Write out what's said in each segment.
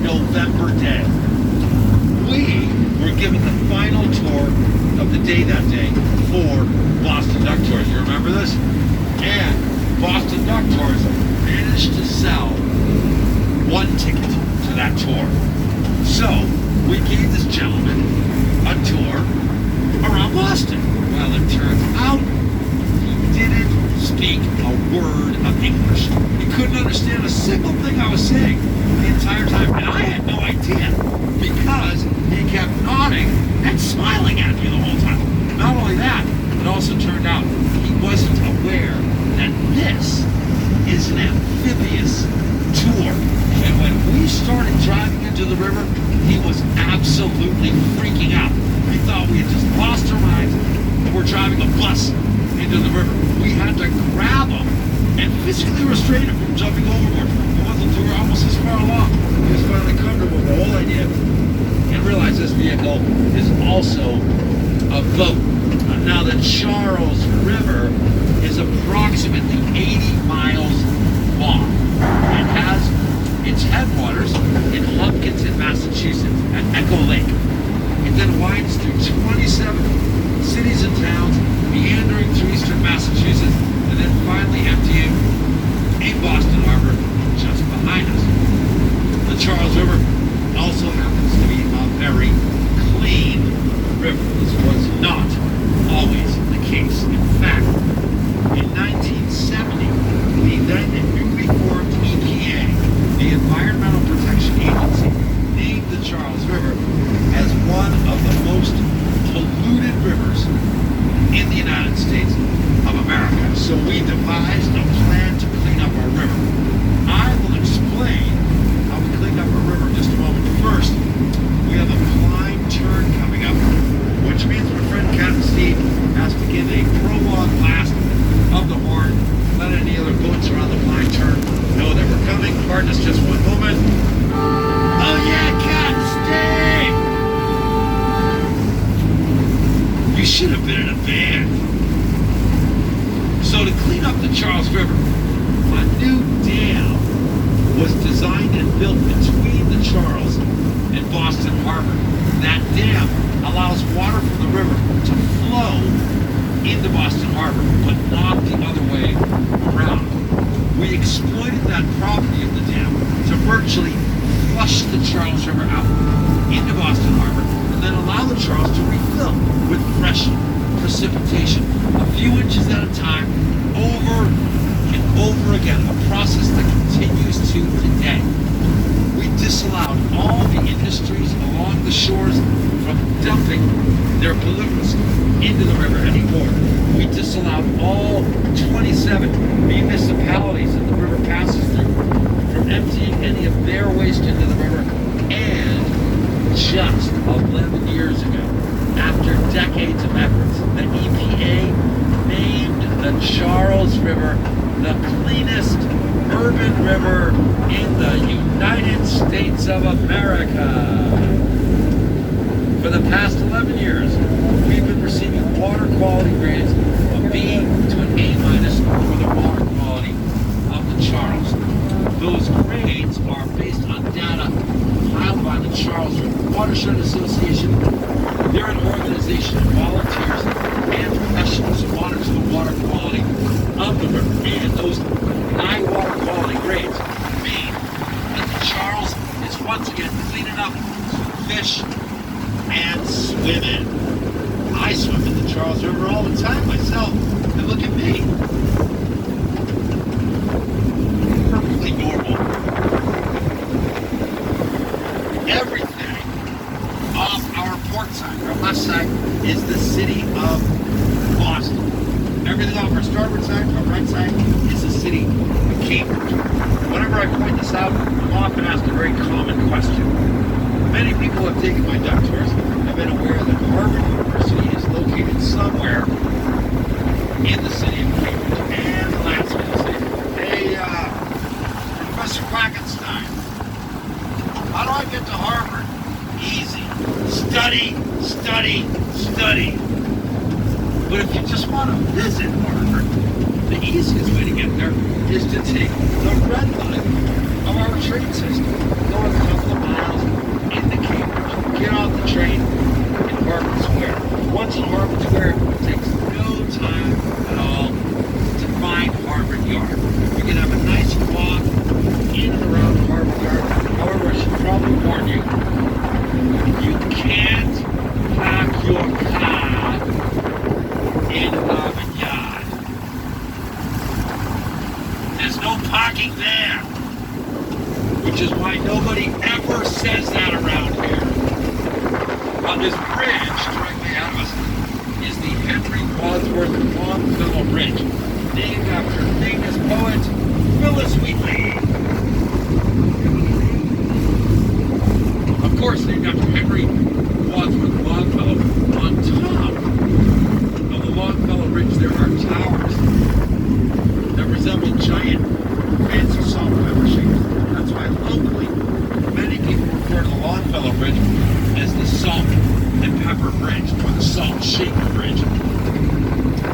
November day. We were given the final tour of the day that day for Boston Duck Tours. You remember this? And Boston Duck Tours managed to sell one ticket to that tour. So we gave this gentleman a tour around Boston. Well, it turns out he didn't speak a word of English. He couldn't understand a single thing I was saying the entire time, and I had no idea because he kept nodding and smiling at me the whole time. Not only that, it also turned out he wasn't aware that this is an amphibious tour. And when we started driving into the river, he was absolutely freaking out. He thought we had just lost our minds and we're driving a bus into the river. We had to grab him and physically restrain him from jumping overboard. It wasn't until we were almost this far along he was finally comfortable with the whole idea and realized this vehicle is also a boat. Now the Charles River is approximately 80 miles long. It has its headwaters in Hopkinton, Massachusetts, at Echo Lake. It then winds through 27 cities and towns, meandering through eastern Massachusetts, and then finally emptying in Boston Harbor just behind us. The Charles River also happens to be a very clean river. This was not always the case. In fact, in 1970, the then newly formed EPA, the Environmental Protection Agency, named the Charles River as one of the most polluted rivers in the United States of America. So we devised a plan to clean up our river. I will explain how we cleaned up our river in just a moment. First, we have a blind turn coming up, which means my friend Captain Steve has to give a prolonged blast of the horn, let any other boats around the blind turn know that we're coming. Pardon us just one moment. Oh yeah, Captain Steve! You should have been in a band. So to clean up the Charles River, a new dam was designed and built between the Charles and Boston Harbor. That dam allows water from the river to flow into Boston Harbor, but not the other way around. We exploited that property of the dam to virtually flush the Charles River out into Boston Harbor, and then allow the Charles to refill with fresh precipitation, a few inches at a time, over and over again, a process that continues to today. We disallowed all the industries along the shores from dumping their pollutants into the river anymore. We disallowed all 27 municipalities that the river passes through from emptying any of their waste into the river. And just 11 years ago, after decades of efforts, the EPA named the Charles River the cleanest urban river in the United States of America. For the past 11 years, we've been receiving water quality grades of B to an A- for the water quality of the Charles. Those grades are based on data compiled by the Charles River Watershed Association. They're an organization of volunteers and professionals who monitor the water quality of the river. And those high water quality grades mean that the Charles is once again clean enough to fish and swim in. I swim in the Charles River all the time myself, and look at me. Perfectly normal. Everything off our port side, our left side, is the city of Boston. Everything off our starboard side, our right side, is the city of Cambridge. Whenever I point this out, I'm often asked a very common question. Many people have taken my duck tours have been aware that Harvard University is located somewhere in the city of Cambridge. And the last one will say, hey, Professor Quackenstein, how do I get to Harvard? Easy. Study, study, study. But if you just want to visit Harvard, the easiest way to get there is to take the red line of our train system. Go a couple of miles which is why nobody ever says that around here. On this bridge, directly out of us, is the Henry Wadsworth Longfellow Bridge, named after famous poet Phillis Wheatley. Of course, named after Henry Wadsworth Longfellow. On top of the Longfellow Bridge, there are towers that resemble giant fancy salt and pepper shakers. That's why locally, many people refer to the Longfellow Bridge as the Salt and Pepper Bridge, or the Salt Shaker Bridge.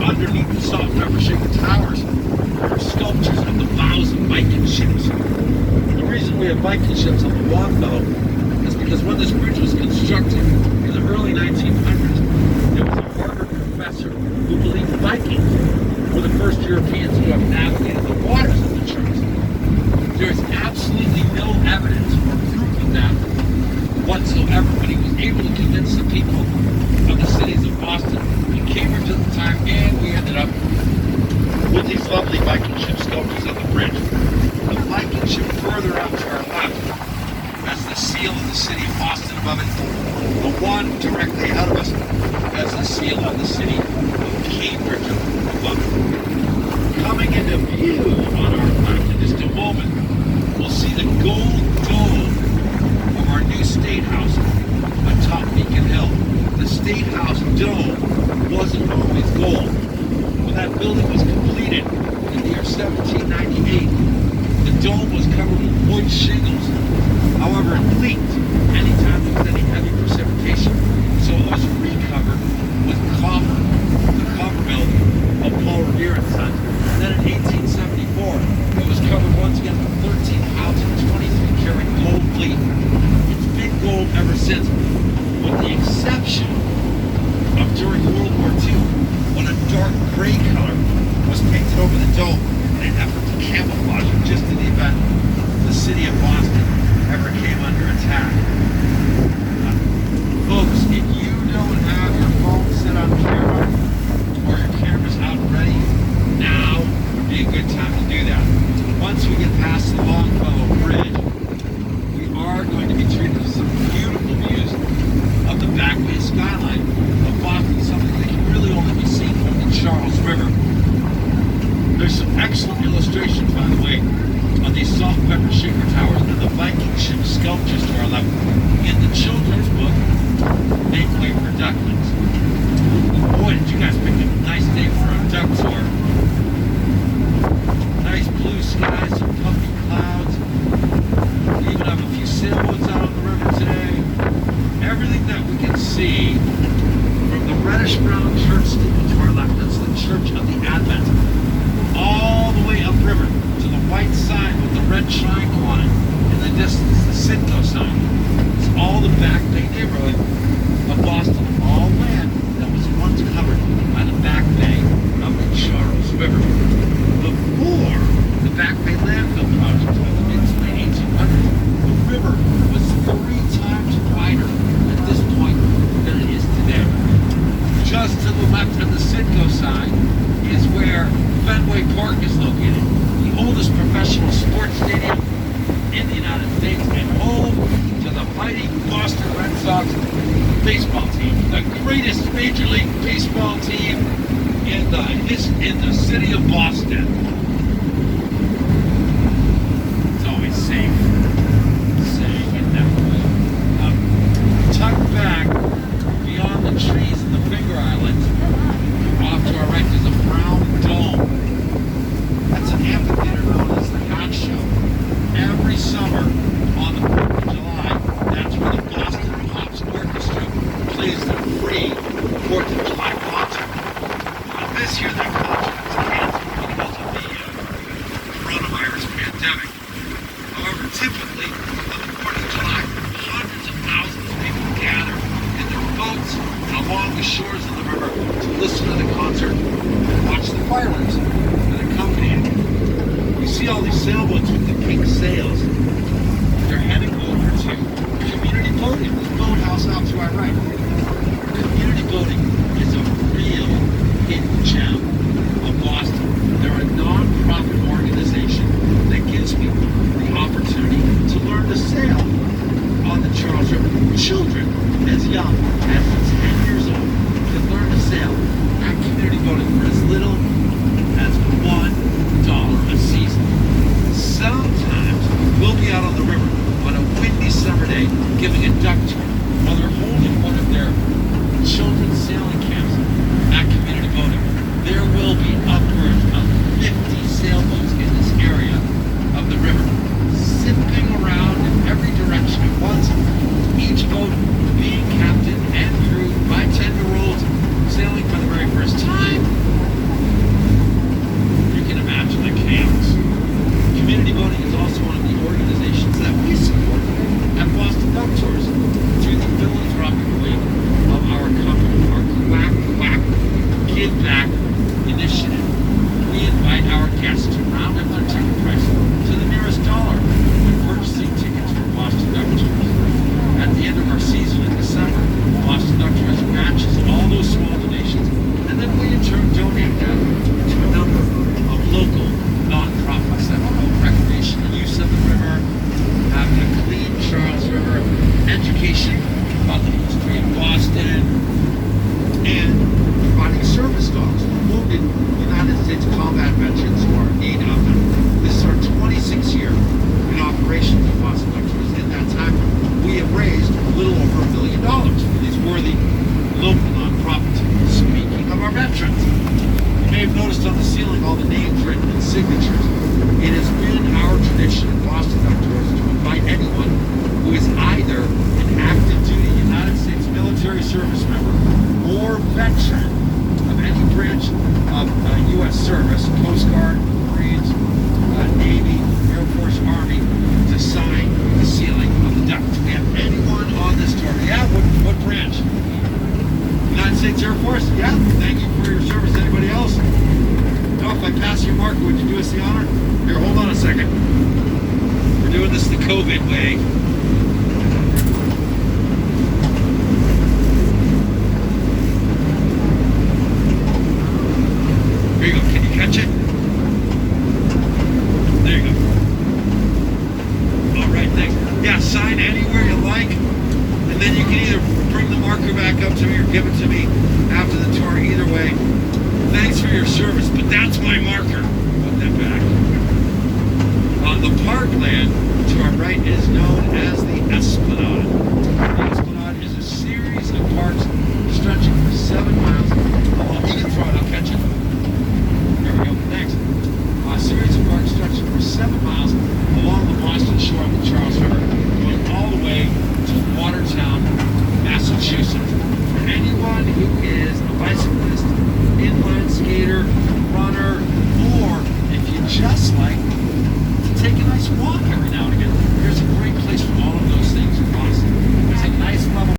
Underneath the Salt and Pepper Shaker towers are sculptures of the bows of Viking ships. The reason we have Viking ships on the Longfellow is because when this bridge was constructed in the early 1900s, there was a Harvard professor who believed Vikings were the first Europeans who have navigated the waters of the Charles. There is absolutely no evidence or proof of that whatsoever, but he was able to convince the people of the cities of Boston and Cambridge at the time, and we ended up with these lovely Viking ship sculptures of the bridge. The Viking ship further out to our left has the seal of the city of Boston above it. The one directly out of us has the seal of the city of Cambridge above it. Coming into view on our left in just a moment, we'll see the gold dome of our new State House atop Beacon Hill. The State House dome wasn't always gold. When that building was completed in the year 1798, the dome was covered with wood shingles. However, it leaked anytime there was any heavy precipitation, so it was recovered with copper, the copper mill of Paul Revere and Sons. And then in 1874, it was covered once again with 13-ounce and 23-karat gold leaf. It's been gold ever since, with the exception of during World War II, when a dark gray color was painted over the dome in an effort to camouflage it just in the event the city of Boston ever came under attack. Folks, if you don't have your phone set on camera or your camera's out and ready, now would be a good time to do that. Once we get past the Longfellow Bridge, we are going to be treated to some beautiful views of the Back Bay skyline of Boston, something that can really only be seen from the Charles River. There's some excellent illustrations, by the way, on these salt and pepper shaker towers and the Viking ship sculptures to our left in the children's book, Make Way for Ducklings. Boy, did you guys pick a nice day for a duck tour. Nice blue skies, some puffy clouds. We even have a few sailboats out on the river today. Everything that we can see from the reddish-brown church steeple to our left, that's the Church of the Advent, all the way upriver to the white sign with the red triangle on it. In the distance, the Citgo sign. It's all the Back Bay neighborhood of Boston, all land that was once covered by the Back Bay of the Charles River. Before the Back Bay landfill project of the mid-to-late 1800s, the river was 3 times wider at this point than it is today. Just to the left of the Citgo sign is where Fenway Park is located, the oldest professional sports stadium in the United States and home to the mighty Boston Red Sox baseball team, the greatest Major League Baseball team in the city of Boston. It's always safe saying it that way. Tucked back beyond the trees and the Finger Islands, off to our right, there's a brown dome. That's an amphitheater known as the Hat Show. Every summer on the 4th of July, that's where the Boston Pops Orchestra plays their free 4th of July concert. But this year that concert is canceled because of the coronavirus pandemic. However, typically on the 4th of July, hundreds of thousands of people gather in their boats along the shores of the river to listen to the concert and watch the fireworks that accompany it. You see all these sailboats with the pink sails. They're heading over to community boating, this boathouse out to our right. Community boating is a real hidden gem of Boston. They're a non-profit organization that gives people the opportunity to children as young as 10 years old can learn to sail at community boating for as little as $1 a season. Sometimes we'll be out on the river on a windy summer day giving a duck tour while they're holding one of their children's sailing camps at community boating. There will be upwards of 50 sailboats in this area of the river, zipping around in every direction at once, each boat being captained and crewed by 10-year-olds sailing for the very first time. You can imagine the chaos. Community boating is also one of the organizations that we support at Boston Duck Tours through the philanthropic wing of our company, our Quack Quack Give Back initiative. We invite our guests to round up their ticket price to the nearest dollar when purchasing tickets for Boston Duck Tours. At the end of our season in December, Boston Duck Tours matches all those small donations, and then we in turn donate them to a number of local nonprofits that promote recreation and use of the river, having a clean Charles River, education about the history of Boston, and providing service dogs for wounded United States combat veterans who are in need of them. This is our 26th year in operation with Boston Duck Tours. In that time, we have raised a little over $1 million for these worthy local nonprofits. Speaking of our veterans, you may have noticed on the ceiling all the names written and signatures. It has been our tradition at Boston Duck Tours to invite anyone who is either an active duty United States military service member or veteran of any branch of U.S. service, Coast Guard, Marines, Navy, Air Force, Army, to sign the sealing of the duck. Do we have anyone on this tour? Yeah, what branch? United States Air Force? Yeah, thank you for your service. Anybody else? No, if I pass your marker, would you do us the honor? Here, hold on a second. We're doing this the COVID way. Here you go. Can you catch it? There you go. All right, thanks. Yeah, sign anywhere you like, and then you can either bring the marker back up to me or give it to me after the tour. Either way, thanks for your service, but that's my marker. Put that back.